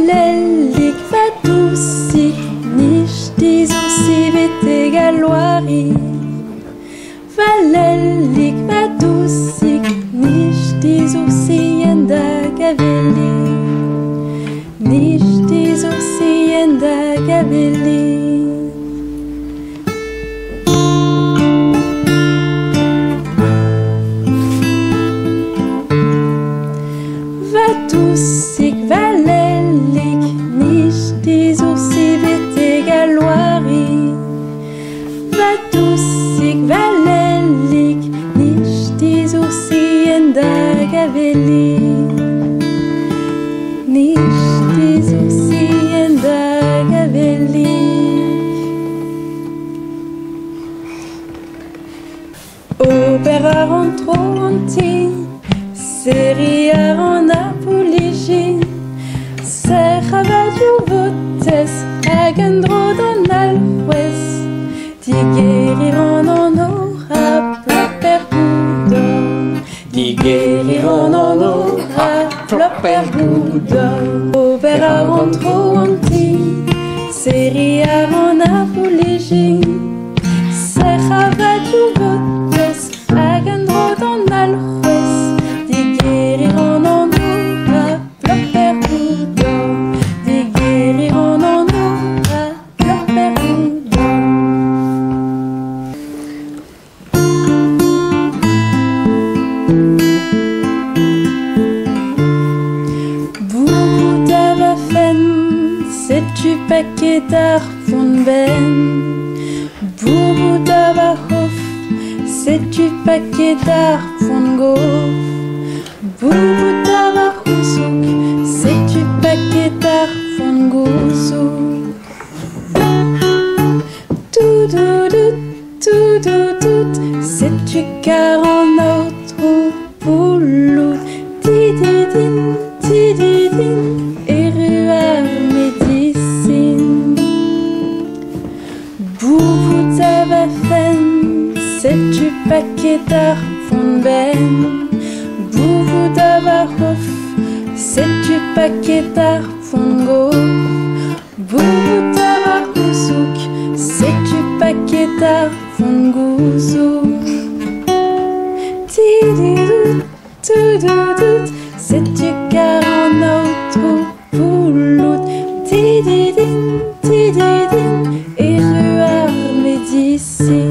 Valellik vatusik nishti zusi vete galoari. Valellik vatusik nishti zusi yenda gaveli. Nishti zusi yenda gaveli. Vatusik valellik nishti zusi vete galoari. Vatusik valellik nishti zusi yenda gaveli. Nishti zusi yenda gaveli. Opera rentronti, seria en apologie. Serravaju votes, agendro dan alwes. Di guériron en aura, ploppergudo. Di guériron en aura, ploppergudo. Opera rentronti, seria en apologie. Serravaju votes, agendro dan alwes. Di guériron en aura, ploppergudo. Di guériron en aura, ploppergudo. Boubou d'avafen, c'est-tu paquet d'arfon ben? Boubou d'avahof, c'est-tu paquet d'arfon gof? Boubou d'avahoussouk, c'est-tu paquet d'arfon goussouk? Tout, c'est-tu car en autre poulout? Tididin, et ruar médecine. Boubou d'avafen, c'est-tu paquet d'arfon ben? Boubou d'avahof, c'est-tu paquet d'arfon gof? Boubou d'avahoussouk, c'est-tu paquet d'arfon goussouk? Tididou, c'est-tu car en autre poulout? Tididin, et ruar médecine.